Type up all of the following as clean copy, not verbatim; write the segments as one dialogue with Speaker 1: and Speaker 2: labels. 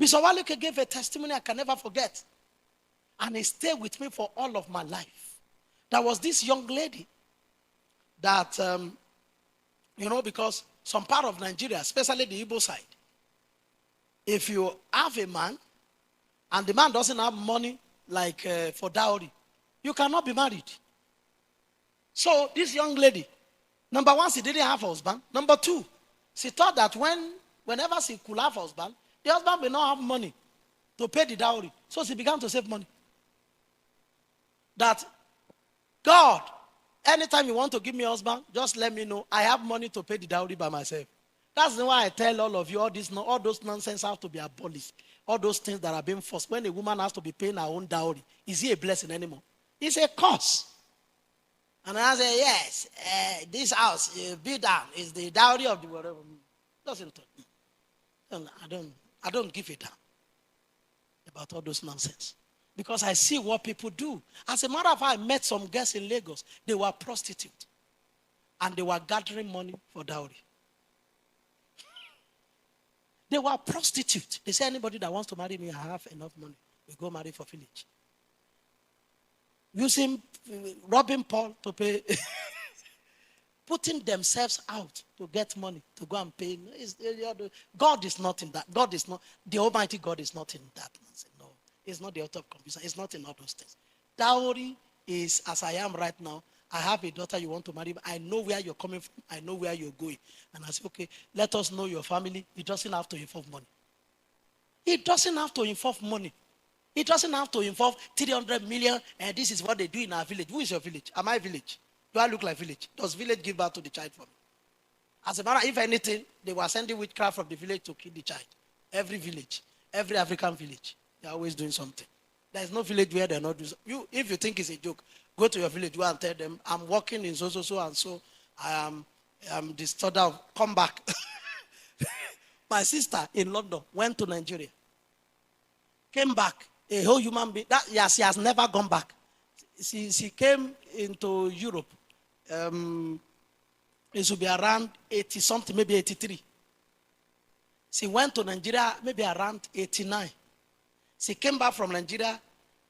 Speaker 1: Bishop Waluke gave a testimony I can never forget. And it stayed with me for all of my life. There was this young lady that, because some part of Nigeria, especially the Igbo side, if you have a man and the man doesn't have money like for dowry, you cannot be married. So this young lady, number one, she didn't have a husband. Number two, she thought that whenever she could have a husband, the husband will not have money to pay the dowry. So she began to save money. That God, anytime you want to give me a husband, just let me know. I have money to pay the dowry by myself. That's why I tell all of you, all those nonsense have to be abolished. All those things that are being forced. When a woman has to be paying her own dowry, is he a blessing anymore? It's a curse. And I say, yes, this house, build down, is the dowry of the whatever. Doesn't talk. I don't give a damn about all those nonsense. Because I see what people do. As a matter of fact, I met some girls in Lagos. They were prostitutes. And they were gathering money for dowry. They were prostitutes. They say, anybody that wants to marry me, I have enough money. We go marry for village. Using, robbing Paul to pay. Putting themselves out to get money, to go and pay. God is not in that. God is not, the Almighty God is not in that. No, it's not the author of confusion. It's not in all those things. Dowry is, as I am right now, I have a daughter you want to marry. I know where you're coming from. I know where you're going. And I say, okay, let us know your family. It doesn't have to involve money. It doesn't have to involve money. It doesn't have to involve 300 million, and this is what they do in our village. Who is your village? Am I village? Do I look like village? Does village give birth to the child for me? As a matter, if anything, they were sending witchcraft from the village to kill the child. Every village, every African village, they're always doing something. There's no village where they're not doing something. If you think it's a joke, go to your village, go and tell them, I'm working in so and so. I am the study of, come back. My sister in London went to Nigeria. Came back, a whole human being. She has never gone back. She came into Europe. It should be around 80 something, maybe 83. She went to Nigeria maybe around 89. She came back from Nigeria,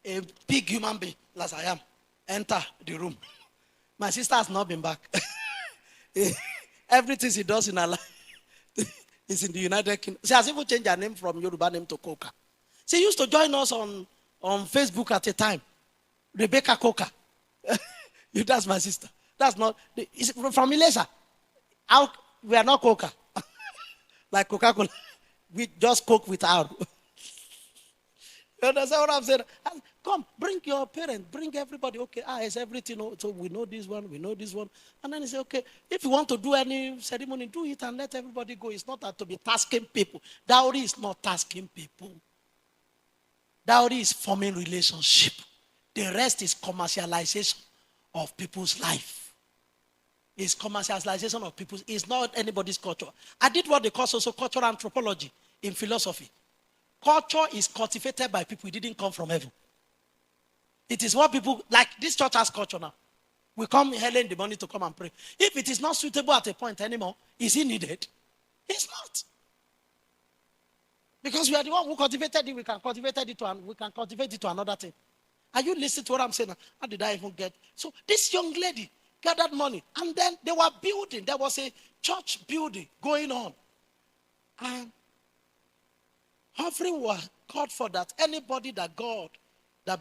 Speaker 1: a big human being, as I am, enter the room. My sister has not been back. Everything she does in her life is in the United Kingdom. She has even changed her name from Yoruba name to Coca. She used to join us on Facebook at a time. Rebecca Coca. That's my sister. That's not, it's from Ilesa. We are not Coca. Like Coca-Cola. We just coke with our. You understand what I'm saying? Come, bring your parents, bring everybody. Okay, it's everything. So we know this one, we know this one. And then he said, okay, if you want to do any ceremony, do it and let everybody go. It's not that to be tasking people. Dowry is not tasking people. Dowry is forming relationship. The rest is commercialization of people's life. It's commercialization of people's. It's not anybody's culture. I did what they call social cultural anthropology in philosophy. Culture is cultivated by people. It didn't come from heaven. It is what people, like this church has culture now. We come early in the morning to come and pray. If it is not suitable at a point anymore, is it needed? It's not. Because we are the one who cultivated it, we can cultivate it to another thing. Are you listening to what I'm saying? How did I even get? So this young lady gathered money, and then they were building. There was a church building going on. And offering was called for that anybody that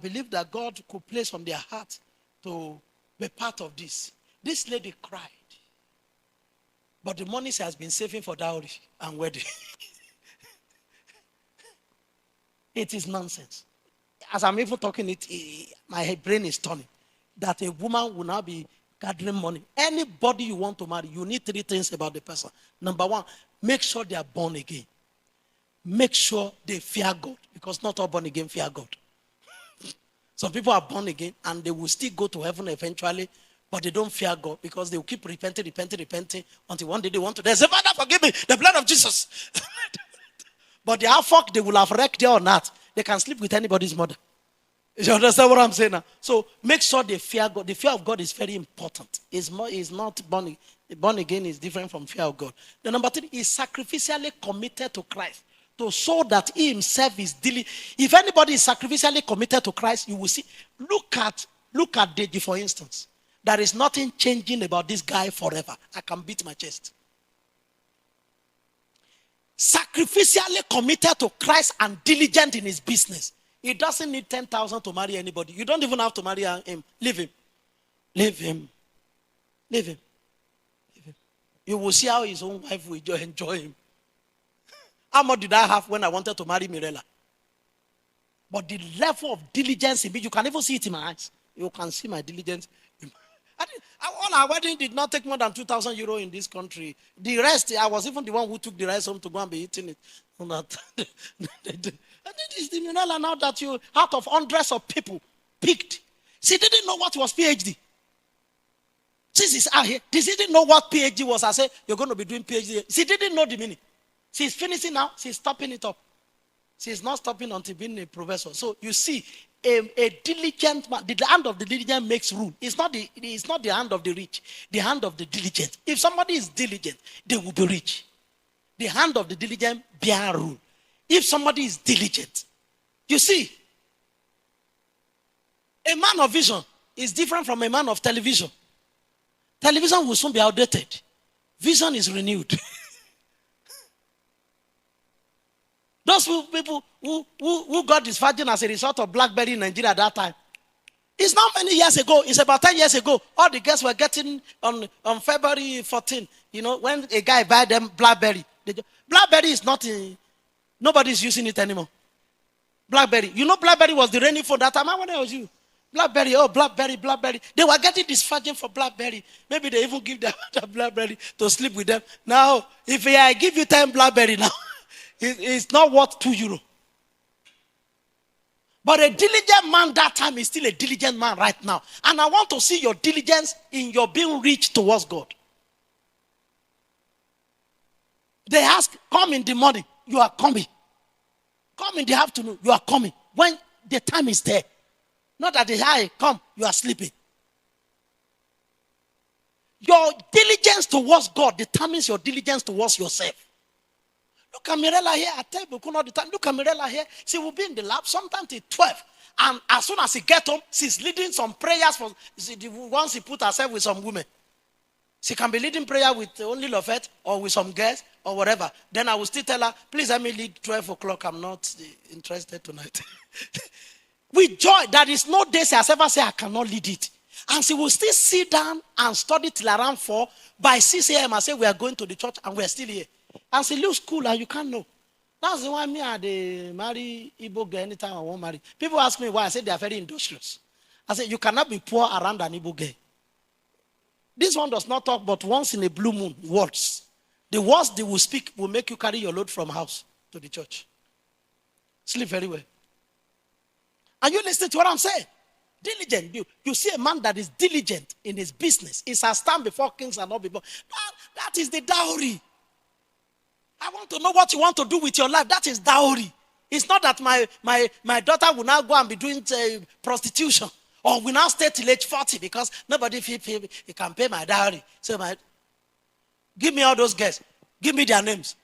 Speaker 1: believed that God could place on their heart to be part of this. This lady cried. But the money she has been saving for dowry and wedding. It is nonsense. As I'm even talking, my brain is turning. That a woman will now be gathering money. Anybody you want to marry, you need 3 things about the person. Number 1, make sure they are born again. Make sure they fear God. Because not all born again fear God. Some people are born again and they will still go to heaven eventually, but they don't fear God because they will keep repenting until one day they want to. They say, Father, forgive me, the blood of Jesus. But the fuck they will have wrecked there or not. They can sleep with anybody's mother. You understand what I'm saying now? So make sure they fear God. The fear of God is very important. It's not born again is different from fear of God. The number 3 is sacrificially committed to Christ to show that he himself is dealing. If anybody is sacrificially committed to Christ, you will see. Look at Deji, for instance. There is nothing changing about this guy forever. I can beat my chest. Sacrificially committed to Christ and diligent in his business. He doesn't need 10,000 to marry anybody. You don't even have to marry him. Leave him. Leave him. Leave him. Leave him. You will see how his own wife will enjoy him. How much did I have when I wanted to marry Mirella? But the level of diligence in me, you can even see it in my eyes. You can see my diligence. All our wedding did not take more than 2,000 euro in this country. The rest, I was even the one who took the rest home to go and be eating it. And it is the Mirella now that you, out of hundreds of people, picked. She didn't know what was PhD. She's out here. She didn't know what PhD was. I said, you're going to be doing PhD. She didn't know the meaning. She's finishing now. She's stopping it up. She's not stopping until being a professor. So you see, a diligent man, the hand of the diligent makes rule. It's not the hand of the rich, the hand of the diligent. If somebody is diligent, they will be rich. The hand of the diligent bear rule. If somebody is diligent, you see, a man of vision is different from a man of television. Television will soon be outdated. Vision is renewed. Those people who got this virgin as a result of BlackBerry in Nigeria at that time. It's not many years ago. It's about 10 years ago. All the girls were getting on February 14, when a guy buy them BlackBerry. BlackBerry is not nobody's using it anymore. BlackBerry. BlackBerry was the reigning phone that time. When I was you. BlackBerry, BlackBerry. They were getting this virgin for BlackBerry. Maybe they even give them the BlackBerry to sleep with them. Now, if I give you 10 BlackBerry now, it's not worth 2 euro. But a diligent man that time is still a diligent man right now. And I want to see your diligence in your being rich towards God. They ask, come in the morning, you are coming. Come in the afternoon, you are coming. When the time is there. Not at the high, come, you are sleeping. Your diligence towards God determines your diligence towards yourself. Look at Mirella here. I tell you all the time. Look at Mirella here. She will be in the lab sometimes till 12. And as soon as she gets home, she's leading some prayers for once she put herself with some women. She can be leading prayer with only Lafette or with some girls or whatever. Then I will still tell her, please let me lead 12 o'clock. I'm not interested tonight. With joy, there is no day she has ever said, I cannot lead it. And she will still sit down and study till around 4. By 6 a.m. I say, we are going to the church and we are still here. And she looks cool and you can't know. That's the why me and they marry Igbo girl anytime I won't marry. People ask me why. I say they are very industrious. I say you cannot be poor around an Igbo girl. This one does not talk but once in a blue moon, words. The words they will speak will make you carry your load from house to the church. Sleep very well. And you listen to what I'm saying. Diligent. You see a man that is diligent in his business. He shall stand before kings and not before. That is the dowry. I want to know what you want to do with your life. That is dowry. It's not that my daughter will now go and be doing prostitution. Or will now stay till age 40 because nobody he can pay my dowry. So give me all those girls. Give me their names.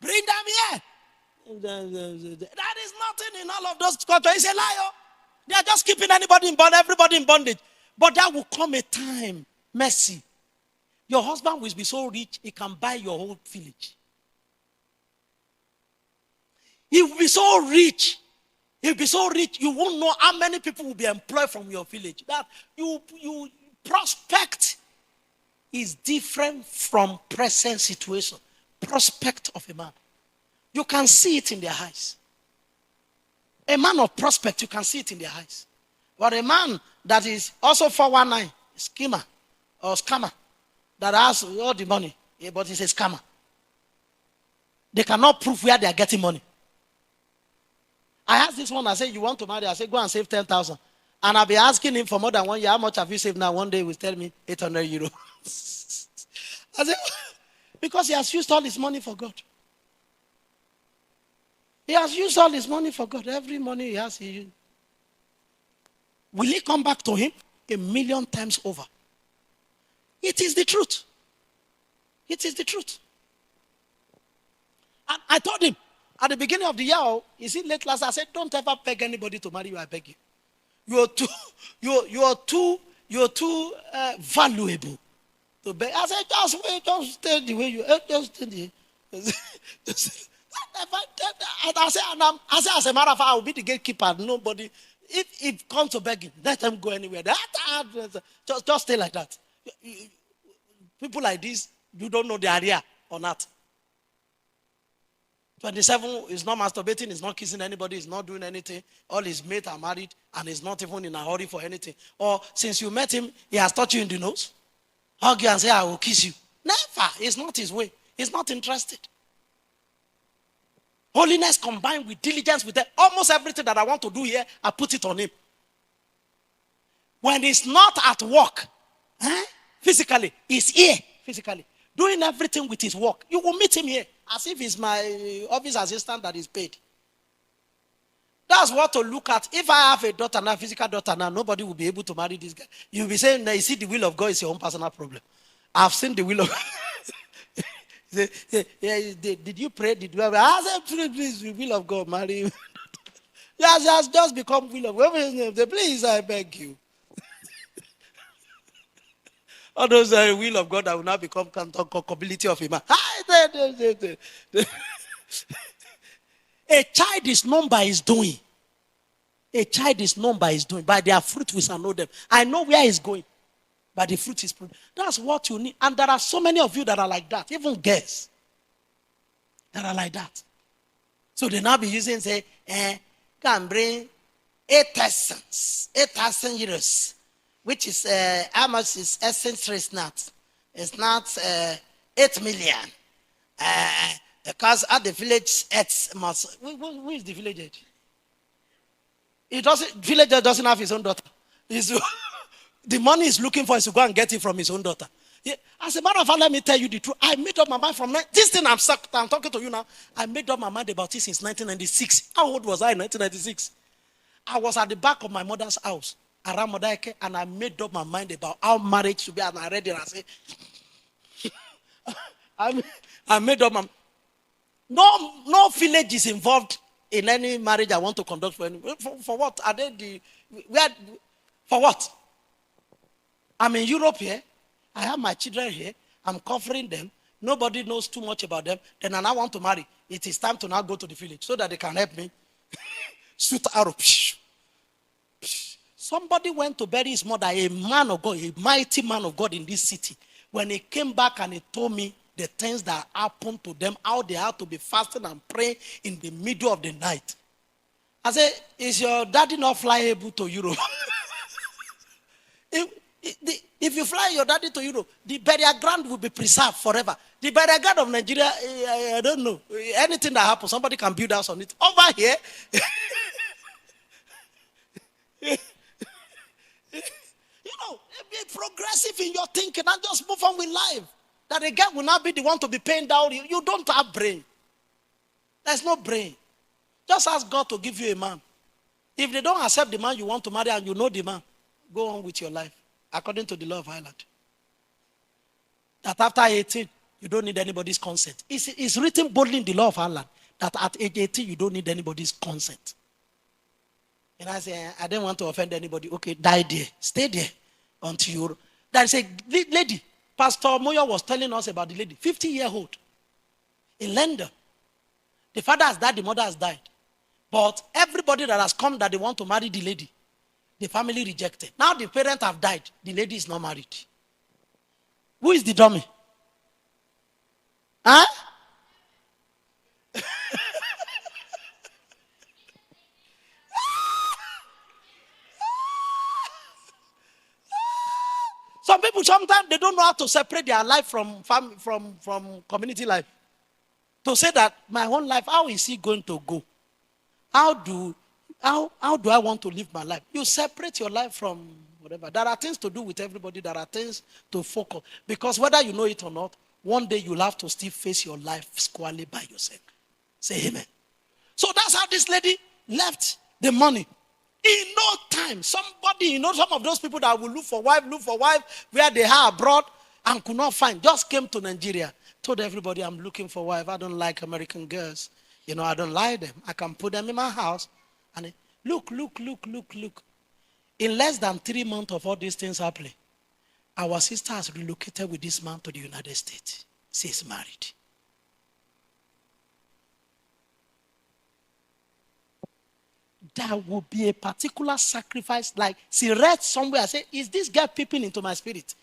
Speaker 1: Bring them here. That is nothing in all of those cultures. It's a lie. They are just keeping anybody in bondage, everybody in bondage. But there will come a time, mercy. Your husband will be so rich, he can buy your whole village. He will be so rich. He'll be so rich, you won't know how many people will be employed from your village. That you prospect is different from present situation. Prospect of a man. You can see it in their eyes. A man of prospect, you can see it in their eyes. But a man that is also 419, schemer or scammer, that has all the money, but he's a scammer. They cannot prove where they are getting money. I asked this one, I said, you want to marry? I said, go and save 10,000. And I'll be asking him for more than 1 year, how much have you saved now? One day he will tell me 800 euro. I said, because he has used all his money for God. He has used all his money for God. Every money he has, he used. Will he come back to him 1,000,000 times over? It is the truth. It is the truth. And I told him at the beginning of the year, you see, late last, I said, don't ever beg anybody to marry you. I beg you. You are too, you are too valuable to beg. I said, just wait, just stay the way you are. Just stay the. I said, as a matter of fact, I will be the gatekeeper. Nobody, if it comes to begging, let them go anywhere. Just stay like that. People like this, you don't know the area or not. 27 is not masturbating, is not kissing anybody, is not doing anything. All his mates are married and is not even in a hurry for anything. Or since you met him, he has touched you in the nose. Hug you and say, I will kiss you. Never. It's not his way. He's not interested. Holiness combined with diligence, with almost everything that I want to do here, I put it on him. When he's not at work, physically, he's here physically, doing everything with his work. You will meet him here as if he's my office assistant that is paid. That's what to look at. If I have a daughter now, physical daughter now, nobody will be able to marry this guy. You'll be saying, you see, the will of God is your own personal problem. I've seen the will of God. Did you pray? Did you ever? I said, please, the will of God, marry him. just become will of God. Please, I beg you. All those are the will of God that will now become concocability of a man. A child is known by his doing. A child is known by his doing. By their fruit we shall know them. I know where he's going. By the fruit is produced. That's what you need. And there are so many of you that are like that. Even girls that are like that. So they now be using, say, can bring 8,000 euros. Which is, how much is essence rate not? It's not 8 million. Because at the village, who is the village? Villager doesn't have his own daughter. The money he's looking for is to go and get it from his own daughter. Yeah. As a matter of fact, let me tell you the truth. I made up my mind from this thing I'm talking to you now. I made up my mind about it since 1996. How old was I in 1996? I was at the back of my mother's house around Modaike, and I made up my mind about how marriage should be, and I read it and I said, I made up my mind. No village is involved in any marriage I want to conduct for what? Are they for what? I'm in Europe here. I have my children here. I'm covering them. Nobody knows too much about them. Then I now want to marry. It is time to now go to the village so that they can help me shoot arrow. Somebody went to bury his mother, a man of God, a mighty man of God in this city. When he came back and he told me the things that happened to them, how they had to be fasting and praying in the middle of the night. I said, is your daddy not flyable to Europe? If you fly your daddy to Europe, the burial ground will be preserved forever. The burial ground of Nigeria, I don't know. Anything that happens, somebody can build house on it. Over here, be progressive in your thinking and just move on with life. That a guy will not be the one to be paying down. You don't have brain. There's no brain. Just ask God to give you a man. If they don't accept the man you want to marry and you know the man, go on with your life according to the law of Ireland. That after 18, you don't need anybody's consent. It's written boldly in the law of Ireland that at age 18, you don't need anybody's consent. And I say, I don't want to offend anybody. Okay, die there. Stay there until you... There's a lady. Pastor Moyo was telling us about the lady. 50-year-old. In London. The father has died, the mother has died. But everybody that has come that they want to marry the lady, the family rejected. Now the parents have died. The lady is not married. Who is the dummy? Huh? Some people, sometimes they don't know how to separate their life from community life. To say that my own life, how is he going to go? How do I want to live my life? You separate your life from whatever. There are things to do with everybody. There are things to focus. Because whether you know it or not, one day you'll have to still face your life squarely by yourself. Say amen. So that's how this lady left the money. In no time, somebody, some of those people that will look for wife where they are abroad and could not find, just came to Nigeria. told everybody I'm looking for a wife. I don't like American girls. I don't like them. I can put them in my house. And look. In less than 3 months of all these things happening, our sister has relocated with this man to the United States. She's married. There will be a particular sacrifice. Like she read somewhere, I said, is this girl peeping into my spirit?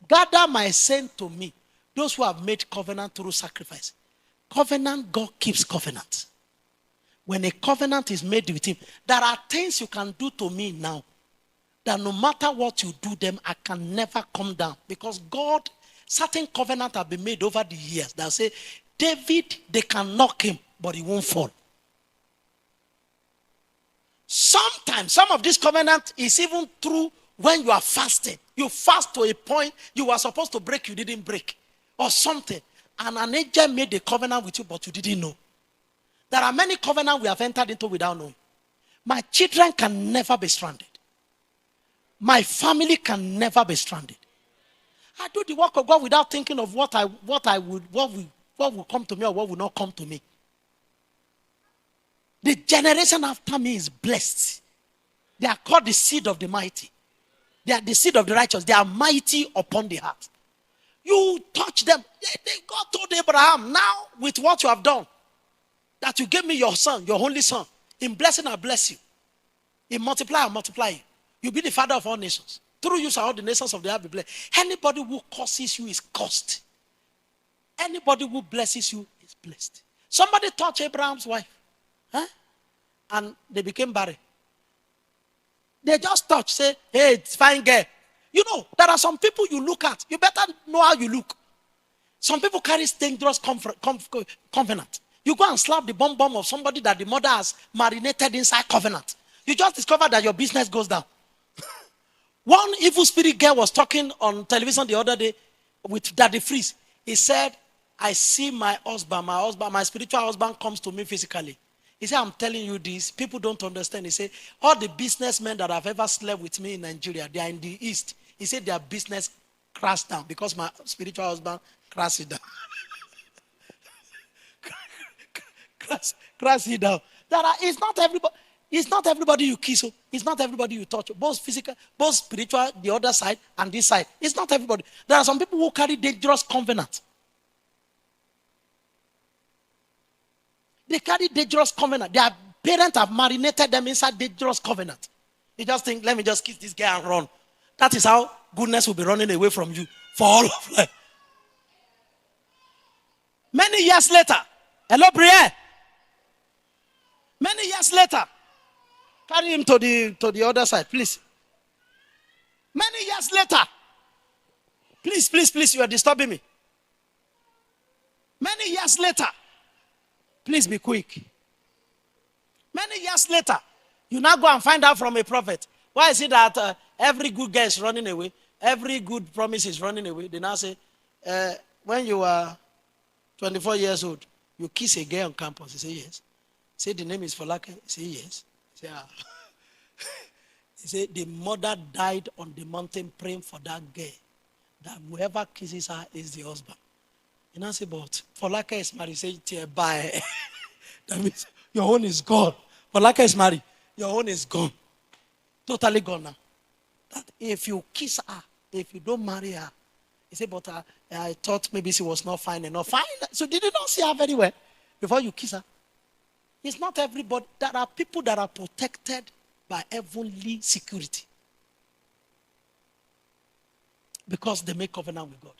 Speaker 1: Gather my saint to me, those who have made covenant through sacrifice. Covenant, God keeps covenant. When a covenant is made with him, there are things you can do to me now that no matter what you do them, I can never come down. Because God, certain covenant have been made over the years that say, David, they can knock him, but he won't fall. Sometimes, some of this covenant is even true when you are fasting. You fast to a point you were supposed to break, you didn't break. Or something. And an angel made a covenant with you, but you didn't know. There are many covenants we have entered into without knowing. My children can never be stranded. My family can never be stranded. I do the work of God without thinking of what will come to me or what will not come to me. The generation after me is blessed. They are called the seed of the mighty. They are the seed of the righteous. They are mighty upon the heart. You touch them. God told Abraham, now with what you have done, that you gave me your son, your only son. In blessing, I bless you. In multiply, I multiply you. You'll be the father of all nations. Through you shall all the nations of the earth be blessed. Anybody who curses you is cursed. Anybody who blesses you is blessed. Somebody touched Abraham's wife. Huh? And they became barren. They just touch, say, hey, it's fine girl. There are some people you look at. You better know how you look. Some people carry dangerous covenant. You go and slap the bomb of somebody that the mother has marinated inside covenant. You just discover that your business goes down. One evil spirit girl was talking on television the other day with Daddy Freeze. He said, I see my husband, my spiritual husband comes to me physically. He said, I'm telling you this. People don't understand. He said, all the businessmen that have ever slept with me in Nigeria, they are in the East. He said their business crashed down because my spiritual husband crashed it down. Crash it down. It's not everybody you kiss. It's not everybody you touch. Both physical, both spiritual, the other side and this side. It's not everybody. There are some people who carry dangerous covenant. They carry dangerous covenant. Their parents have marinated them inside dangerous covenant. You just think, let me just kiss this guy and run. That is how goodness will be running away from you for all of life. Many years later, hello, Brienne. Many years later, carry him to the other side, please. Many years later, please, you are disturbing me. Many years later, please be quick. Many years later, you now go and find out from a prophet. Why is it that every good guy is running away? Every good promise is running away. They now say, when you are 24 years old, you kiss a girl on campus. He say, yes. Say, the name is Folake. He say, yes. He say, ah. He said, the mother died on the mountain praying for that girl. That whoever kisses her is the husband. You know, say, but Folake is married. Say, bye. That means your own is gone. Folake is married. Your own is gone. Totally gone now. That if you kiss her, if you don't marry her, he said, but I thought maybe she was not fine enough. Fine. So did you not see her very well before you kiss her? It's not everybody. There are people that are protected by heavenly security because they make covenant with God.